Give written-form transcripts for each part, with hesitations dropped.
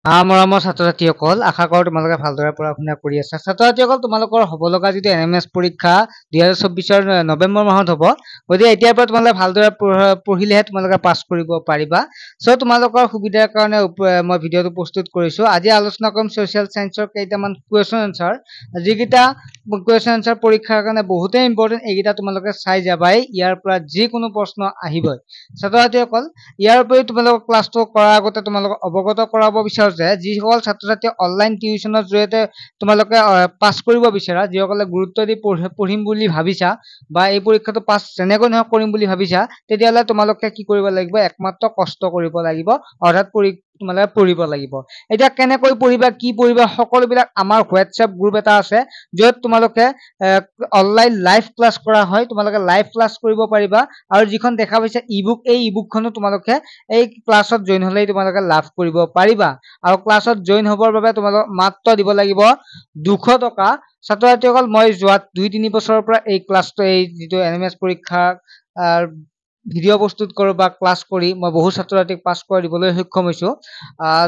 মৰমৰ ছাত্ৰ-ছাত্ৰীসকল, আশা কৰোঁ তোমালোকে ভালদৰে পঢ়া-শুনা কৰি আছা। ছাত্ৰ-ছাত্ৰীসকল, তোমালোকৰ হ'ব লগা যিটো NMS পৰীক্ষা 2024 নৱেম্বৰ মাহত হ'ব, গতিকে এতিয়াৰ পৰা তোমালোকে ভালদৰে পঢ়িলেহে তোমালোকে পাছ কৰিব পাৰিবা। চ' তোমালোকৰ সুবিধাৰ কাৰণে মই ভিডিঅ'টো প্ৰস্তুত কৰিছোঁ। আজি আলোচনা কৰিম ছ'চিয়েল ছায়েন্সৰ কেইটামান কুৱেশ্যন এনচাৰ, যিকেইটা কুৱেশ্যন এনচাৰ পৰীক্ষাৰ কাৰণে বহুতেই ইম্পৰ্টেণ্ট। এইকেইটা তোমালোকে চাই যাবাই, ইয়াৰ পৰা যিকোনো প্ৰশ্ন আহিবই। ছাত্ৰ-ছাত্ৰীসকল, ইয়াৰ উপৰিও তোমালোকৰ ক্লাছটো কৰাৰ আগতে তোমালোকক অৱগত কৰাব বিচাৰো যে যিসকল ছাত্ৰ-ছাত্ৰীয়ে অনলাইন টিউচনৰ জৰিয়তে তোমালোকে পাছ কৰিব বিচাৰা, যিসকলে গুৰুত্ব দি পঢ়িম বুলি ভাবিছা বা এই পৰীক্ষাটো পাছ যেনেকৈ নহওক কৰিম বুলি ভাবিছা, তেতিয়াহ'লে তোমালোকে কি কৰিব লাগিব? একমাত্ৰ কষ্ট কৰিব লাগিব, অৰ্থাৎ তোমালোকে পঢ়িব লাগিব। এতিয়া কেনেকৈ পঢ়িবা, কি পঢ়িবা, সকলোবিলাক আমাৰ হোৱাটছএপ গ্ৰুপ এটা আছে, য'ত তোমালোকে অনলাইন লাইভ ক্লাছ কৰা হয়। তোমালোকে লাইভ ক্লাছ কৰিব পাৰিবা, আৰু যিখন দেখা পাইছে ইবুক, এই ইবুকখনো তোমালোকে এই ক্লাছত জইন হ'লেই তোমালোকে লাভ কৰিব পাৰিবা। আৰু ক্লাছত জইন হ'বৰ বাবে তোমালোক মাত্ৰ দিব লাগিব 200 টকা। ছাত্ৰ-ছাত্ৰীসকল, মই যোৱা 2-3 বছৰৰ পৰা এই ক্লাছটো, এই যিটো NMS পৰীক্ষা ভিডিঅ' প্ৰস্তুত কৰোঁ বা ক্লাছ কৰি মই বহু ছাত্ৰ-ছাত্ৰীক পাছ কৰা দিবলৈ সক্ষম হৈছোঁ।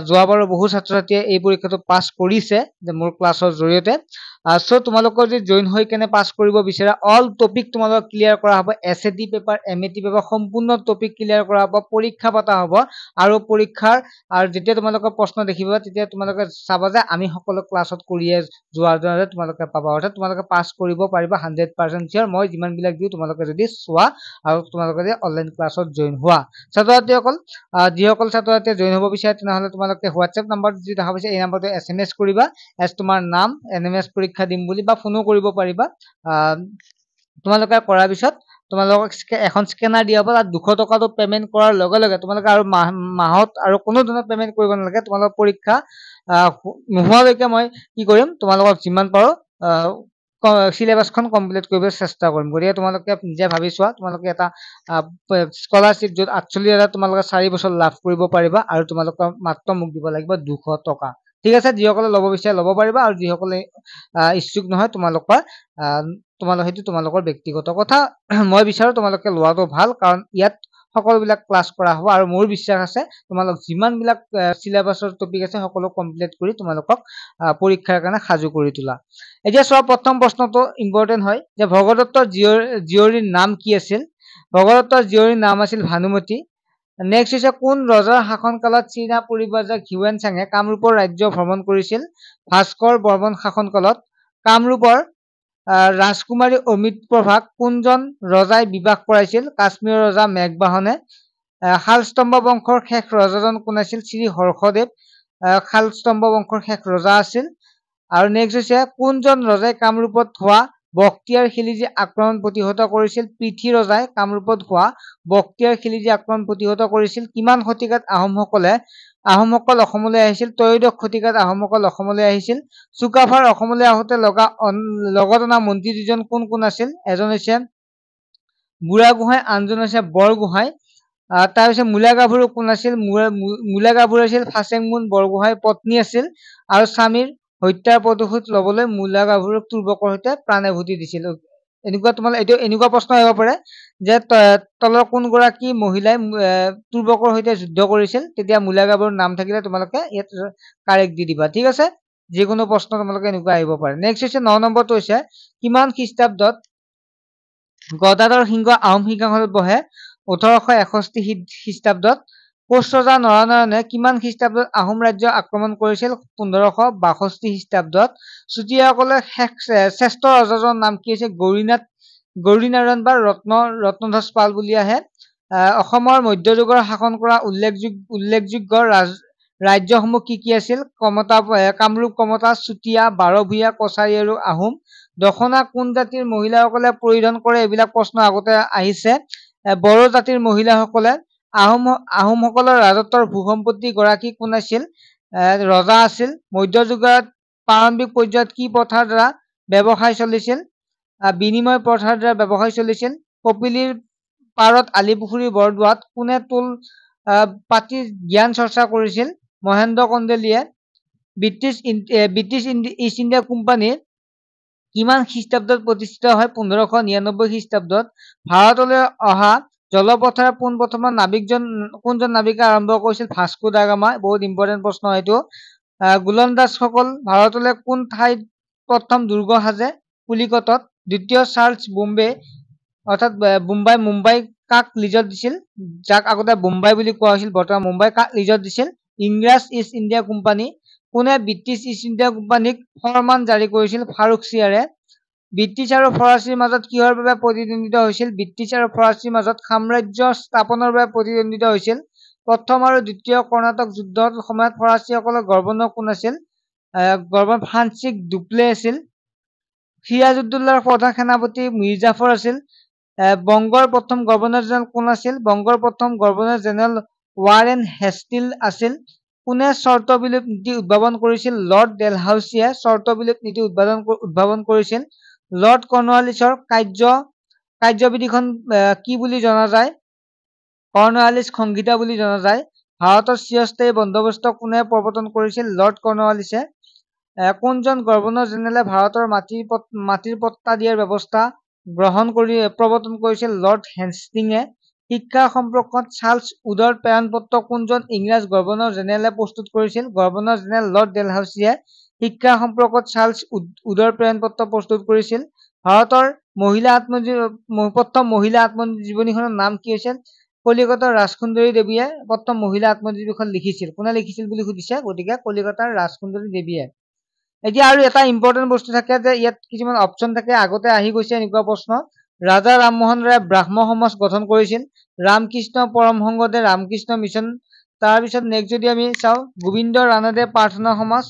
যোৱাবাৰো বহু ছাত্ৰ-ছাত্ৰীয়ে এই পৰীক্ষাটো পাছ কৰিছে যে মোৰ ক্লাছৰ জৰিয়তে। চ' তোমালোকৰ যদি জইন হৈ কেনে পাছ কৰিব বিচাৰা, অল টপিক তোমালোকক ক্লিয়াৰ কৰা হ'ব। SAT পেপাৰ, MAT পেপাৰ সম্পূৰ্ণ টপিক ক্লিয়াৰ কৰা হ'ব, পৰীক্ষা পতা হ'ব। আৰু পৰীক্ষাৰ আৰু যেতিয়া তোমালোকৰ প্ৰশ্ন দেখিবা, তেতিয়া তোমালোকে চাবা যে আমি সকলো ক্লাছত কৰিয়ে যোৱাৰ দৰে তোমালোকে পাবা, অৰ্থাৎ তোমালোকে পাছ কৰিব পাৰিবা 100% চিয়ৰ, মই যিমানবিলাক দিওঁ তোমালোকে যদি চোৱা আৰু তোমালোকে যদি অনলাইন ক্লাছত জইন হোৱা। ছাত্ৰ-ছাত্ৰীসকল, যিসকল ছাত্ৰ-ছাত্ৰীয়ে জইন হ'ব বিচাৰে, তেনেহ'লে তোমালোকে হোৱাটছএপ নাম্বাৰটো যি দেখা পাইছে, এই নাম্বাৰটো SMS কৰিবা, তোমাৰ নাম, NMS পৰীক্ষা দিম বুলি, বা ফোনো কৰিব পাৰিবা। তোমালোকে কৰাৰ পিছত তোমালোকক এখন স্কেনাৰ দিয়া হ'ব, তাত 200 টকাটো পেমেন্ট কৰাৰ লগে লগে তোমালোকে আৰু মাহত আৰু কোনো ধৰণৰ পেমেন্ট কৰিব নালাগে। তোমালোকৰ পৰীক্ষা নোহোৱালৈকে মই কি কৰিম, তোমালোকক যিমান পাৰোঁ চিলেবাছখন কমপ্লিট কৰিবলৈ চেষ্টা কৰিম। গতিকে তোমালোকে নিজে ভাবি চোৱা, তোমালোকে এটা স্কলাৰশ্বিপ য'ত 48,000 তোমালোকে 4 বছৰ লাভ কৰিব পাৰিবা, আৰু তোমালোকৰ মাত্ৰ মোক দিব লাগিব 200 টকা। ঠিক আছে, যিসকলে ল'ব বিচাৰে ল'ব পাৰিবা, আৰু যিসকলে ইচ্ছুক নহয়, সেইটো তোমালোকৰ ব্যক্তিগত কথা। মই বিচাৰো তোমালোকে লোৱাটো ভাল, কাৰণ ইয়াত সকলোবিলাক ক্লাছ কৰা হ'ব, আৰু মোৰ বিশ্বাস আছে তোমালোক যিমানবিলাক চিলেবাছৰ টপিক আছে সকলো কমপ্লিট কৰি তোমালোকক পৰীক্ষাৰ কাৰণে সাজু কৰি তোলা। এতিয়া চোৱা, প্ৰথম প্ৰশ্নটো ইম্পৰ্টেণ্ট হয় যে ভগদত্তৰ জীয়ৰীৰ নাম কি আছিল? ভগদত্তৰ জীয়ৰীৰ নাম আছিল ভানুমতী। নেক্সট হৈছে, কোন ৰজাৰ শাসনকালত চীনা পৰিব্ৰাজক হিউৱেন চাঙে কামৰূপৰ ৰাজ্য ভ্ৰমণ কৰিছিল? ভাস্কৰ বৰ্মন শাসনকালত। কামৰূপৰ ৰাজকুমাৰী অমৃতপ্ৰভাক কোনজন ৰজাই বিবাহ কৰাইছিল? কাশ্মীৰৰ ৰজা মেঘবাহনে। শালস্তম্ভ বংশৰ শেষ ৰজাজন কোন আছিল? শ্ৰী হৰ্ষদেৱ শালস্তম্ভ বংশৰ শেষ ৰজা আছিল। আৰু নেক্সট হৈছে, কোনজন ৰজাই কামৰূপত হোৱা বক্তিয়াৰ খিলিজী আক্ৰমণ প্ৰতিহত কৰিছিল? পৃথ্বী ৰজাই কামৰূপত হোৱা বক্তিয়াৰ খিলিজী আক্ৰমণ প্ৰতিহত কৰিছিল। কিমান শতিকাত আহোমসকল অসমলৈ আহিছিল? ত্ৰয়োদশ শতিকাত আহোমসকল অসমলৈ আহিছিল। চুকাফাৰ অসমলৈ আহোঁতে লগত অনা মন্ত্ৰী দুজন কোন কোন আছিল? এজন হৈছে বুঢ়াগোহাঁই, আনজন হৈছে বৰগোহাঁই। তাৰপিছত মূলা গাভৰু কোন আছিল? মূলা গাভৰু আছিল ফাচেংমুন বৰগোহাঁইৰ পত্নী আছিল, আৰু স্বামীৰ হত্যাৰ প্ৰতিশোধ ল'বলৈ মূলা গাভৰুক তুৰ্বকৰ সৈতে প্ৰাণাহুতি দিছিল। এনেকুৱা প্ৰশ্ন আহিব পাৰে যে তলৰ কোনগৰাকী মহিলাই তুৰ্বকৰ সৈতে যুদ্ধ কৰিছিল? তেতিয়া মূলা গাভৰুৰ নাম থাকিলে তোমালোকে ইয়াত কাৰেক্ট দি দিবা। ঠিক আছে, যিকোনো প্ৰশ্ন তোমালোকে এনেকুৱা আহিব পাৰে। নেক্সট হৈছে 9 নম্বৰটো হৈছে, কিমান খ্ৰীষ্টাব্দত গদাধৰ সিংহ আহোম সিংহাসনত বহে? 1861 খ্ৰীষ্টাব্দত। কোচ ৰজা নৰনাৰায়ণে কিমান খ্ৰীষ্টাব্দত আহোম ৰাজ্য আক্ৰমণ কৰিছিল? 1562 খ্ৰীষ্টাব্দত। চুতীয়াসকলে শ্ৰেষ্ঠ ৰজাজনৰ নাম কি হৈছে? গৌৰীনাৰায়ণ বা ৰত্নধ্বজ পাল বুলি আহে। অসমৰ মধ্যযুগৰ শাসন কৰা উল্লেখযোগ্য ৰাজ্যসমূহ কি কি আছিল? কামৰূপ, কমতা, চুতীয়া, বাৰভূঞা, কছাৰী আৰু আহোম। দখনা কোন জাতিৰ মহিলাসকলে পৰিধান কৰে? এইবিলাক প্ৰশ্ন আগতে আহিছে। বড়ো জাতিৰ মহিলাসকলে। আহোমসকলৰ ৰাজত্বৰ ভূ-সম্পত্তি গৰাকী কোন আছিল? ৰজা আছিল। মধ্যযুগত প্ৰাৰম্ভিক পৰ্যায়ত কি প্ৰথাৰ দ্বাৰা ব্যৱসায় চলিছিল? বিনিময় প্ৰথাৰ দ্বাৰা ব্যৱসায় চলিছিল। কপিলীৰ পাৰত আলিপুখুৰীৰ বৰদোৱাত কোনে টোল পাতি জ্ঞান চৰ্চা কৰিছিল? মহেন্দ্ৰ কন্দলীয়ে। ব্ৰিটিছ ইষ্ট ইণ্ডিয়া কোম্পানী কিমান খ্ৰীষ্টাব্দত প্ৰতিষ্ঠিত হয়? 1599 খ্ৰীষ্টাব্দত। ভাৰতলৈ অহা জলপথেৰে পোনপ্ৰথমে কোনজন নাবিকে আৰম্ভ কৰিছিল? Vasco da Gama. বহুত ইম্পৰ্টেণ্ট প্ৰশ্ন এইটো। গোলন্দাজসকল ভাৰতলৈ কোন ঠাইত প্ৰথম দুৰ্গ সাজে? পুলিকটত। দ্বিতীয় চাৰ্লছ বোম্বে অৰ্থাৎ মুম্বাই কাক লিজত দিছিল? যাক আগতে বোম্বাই বুলি কোৱা হৈছিল, বৰ্তমান মুম্বাই কাক লিজত দিছিল? ইংৰাজ ইষ্ট ইণ্ডিয়া কোম্পানী। কোনে ব্ৰিটিছ ইষ্ট ইণ্ডিয়া কোম্পানীক ফৰমান জাৰি কৰিছিল? ফাৰুকছিয়াৰে। ব্ৰিটিছ আৰু ফৰাচীৰ মাজত কিহৰ বাবে প্ৰতিদ্বন্দ্বিতা হৈছিল? ব্ৰিটিছ আৰু ফৰাচীৰ মাজত সাম্ৰাজ্য স্থাপনৰ বাবে প্ৰতিদ্বন্দ্বিতা হৈছিল। প্ৰথম আৰু দ্বিতীয় কৰ্ণাটক যুদ্ধৰ সময়ত ফৰাচীসকলৰ গভৰ্ণৰ কোন আছিল? গভৰ্ণৰ ফ্ৰান্সিছ ডুপ্লে আছিল। সিৰাজউদ্দৌলাৰ প্ৰধান সেনাপতি মীৰ জাফৰ আছিল। বংগৰ প্ৰথম গভৰ্ণৰ জেনেৰেল কোন আছিল? বংগৰ প্ৰথম গভৰ্ণৰ জেনেৰেল ৱাৰেন হেষ্টিল আছিল। কোনে চৰ্ত বিলোপ নীতি উদ্ভাৱন কৰিছিল? লৰ্ড ডেলহাউছিয়ে চৰ্ত বিলোপ নীতি উদ্ভাৱন কৰিছিল। লৰ্ড কৰ্ণৱালিছৰ কাৰ্যবিধিখন কি বুলি জনা যায়? কৰ্ণৱালিছ সংহিতা বুলি জনা যায়। ভাৰতৰ চিৰস্থায়ী বন্দোবস্ত কোনে প্ৰৱৰ্তন কৰিছিল? লৰ্ড কৰ্ণৱালিছে। কোনজন গভৰ্ণৰ জেনেৰেলে ভাৰতৰ মাটিৰ পট্টা দিয়াৰ ব্যৱস্থা প্ৰৱৰ্তন কৰিছিল? লৰ্ড হেষ্টিঙে। শিক্ষা সম্পৰ্কত চাৰ্লছ উডৰ প্ৰেৰণপত্ৰ কোনজন ইংৰাজ গভৰ্ণৰ জেনেৰেলে প্ৰস্তুত কৰিছিল? গভৰ্ণৰ জেনেৰেল লৰ্ড ডেলহাউছিয়ে শিক্ষা সম্পৰ্কত চাৰ্লছ উডৰ প্ৰেৰণপত্ৰ প্ৰস্তুত কৰিছিল। ভাৰতৰ প্ৰথম মহিলা আত্মজীৱনীখনৰ নাম কি হৈছিল? কলিকতাৰ ৰাজসুন্দৰী দেৱীয়ে প্ৰথম মহিলা আত্মজীৱনীখন লিখিছিল। কোনে লিখিছিল বুলি সুধিছে, গতিকে কলিকতাৰ ৰাজসুন্দৰী দেৱীয়ে। এতিয়া আৰু এটা ইম্পৰ্টেণ্ট বস্তু থাকে যে ইয়াত কিছুমান অপশ্যন থাকে, আগতে আহি গৈছে এনেকুৱা প্ৰশ্ন। ৰাজা ৰামমোহন ৰায়ে ব্ৰাহ্ম সমাজ গঠন কৰিছিল। ৰামকৃষ্ণ পৰমহংসদেৱে ৰামকৃষ্ণ মিছন। তাৰপিছত নেক্সট যদি আমি চাওঁ, গোবিন্দ ৰানাডে প্ৰাৰ্থনা সমাজ,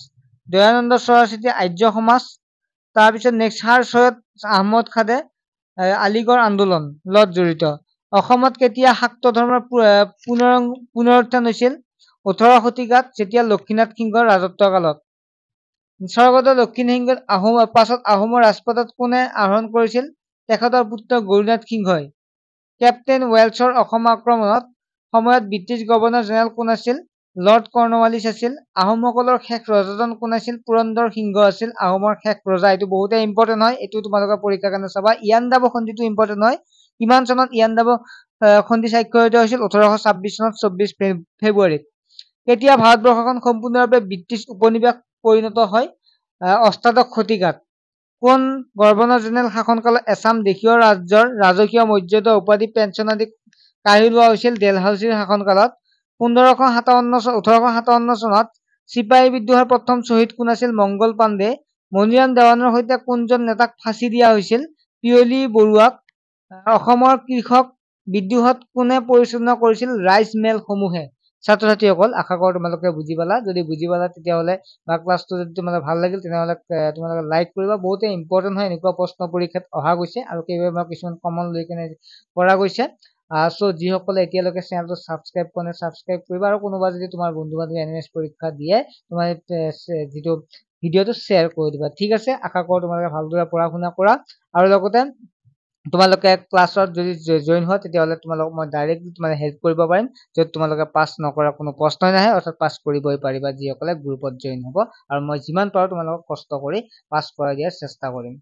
দয়ানন্দ সৰস্বতী আৰ্য সমাজ। তাৰপিছত নেক্সট ছাৰ সৈয়দ আহমদ খানে আলিগড় আন্দোলন লগত জড়িত। অসমত কেতিয়া শাক্ত ধৰ্মৰ পুনৰুত্থান হৈছিল? 18 শতিকাত, যেতিয়া লক্ষ্মীনাথ সিংহৰ ৰাজত্ব কালত। স্বৰ্গদেউ দক্ষিণ সিংহত পাছত আহোমৰ ৰাজপাটত কোনে আৰোহণ কৰিছিল? তেখেতৰ পুত্ৰ গৌৰীনাথ সিংহই। কেপ্টেইন ৱেলছৰ অসম আক্ৰমণত সময়ত ব্ৰিটিছ গভৰ্ণৰ জেনেৰেল কোন আছিল? লৰ্ড কৰ্ণৱালিছ আছিল। আহোমসকলৰ শেষ ৰজাজন কোন আছিল? পুৰন্দৰ সিংহ আছিল আহোমৰ শেষ ৰজা। এইটো বহুতে ইম্পৰ্টেণ্ট হয়, এইটো তোমালোকৰ পৰীক্ষাৰ কাৰণে চাবা। ইয়াণ্ডাবু সন্ধিটো ইম্পৰ্টেণ্ট হয়। কিমান চনত ইয়াণ্ডাবু সন্ধি স্বাক্ষৰিত হৈছিল? 1826 চনত 24 ফেব্ৰুৱাৰীত। কেতিয়া ভাৰতবৰ্ষখন সম্পূৰ্ণৰূপে ব্ৰিটিছ উপনিবেশ পৰিণত হয়? অষ্টাদশ শতিকাত। কোন গভৰ্ণৰ জেনেৰেল শাসনকালত এছাম দেশীয় ৰাজ্যৰ ৰাজকীয় মৰ্যাদা উপাধি পেঞ্চন আদি কাঢ়ি লোৱা হৈছিল? ডেলহাউছিৰ শাসনকালত। 1857 চনত চিপাহী বিদ্ৰোহৰ প্ৰথম শ্বহীদ কোন আছিল? মংগল পাণ্ডে। মণিৰাম দেৱানৰ সৈতে কোনজন নেতাক ফাঁচি দিয়া হৈছিল? পিয়লি বৰুৱাক। অসমৰ কৃষক বিদ্ৰোহত কোনে পৰিচালনা কৰিছিল? ৰাইচ মেল সমূহে। ছাত্ৰ ছাত্ৰীসকল, আশা কৰোঁ তোমালোকে বুজি পালা। যদি বুজি পালা তেতিয়াহ'লে বা ক্লাছটো যদি তোমালোকৰ ভাল লাগিল তেনেহ'লে তোমালোকে লাইক কৰিবা। বহুতে ইম্পৰ্টেণ্ট হয়, এনেকুৱা প্ৰশ্ন পৰীক্ষাত অহা গৈছে আৰু কেইবাৰ কিছুমান কমন লৈ কেনে কৰা গৈছে। যিসকলে এতিয়ালৈকে চেনেলটো ছাবস্ক্ৰাইব কৰা নাই ছাবস্ক্ৰাইব কৰিবা, আৰু কোনোবা যদি তোমাৰ বন্ধু বান্ধৱী এনএমএছ পৰীক্ষা দিয়ে তোমাৰ যিটো ভিডিঅ'টো শ্বেয়াৰ কৰি দিবা। ঠিক আছে, আশা কৰোঁ তোমালোকে ভালদৰে পঢ়া শুনা কৰা, আৰু লগতে তোমালোকে ক্লাছত যদি জইন হোৱা তেতিয়াহ'লে তোমালোকক মই ডাইৰেক্টলি হেল্প কৰিব পাৰিম, য'ত তোমালোকে পাছ নকৰা কোনো প্ৰশ্নই নাহে, অৰ্থাৎ পাছ কৰিবই পাৰিবা যিসকলে গ্ৰুপত জইন হ'ব। আৰু মই যিমান পাৰোঁ তোমালোকক কষ্ট কৰি পাছ কৰাই দিয়াৰ চেষ্টা কৰিম।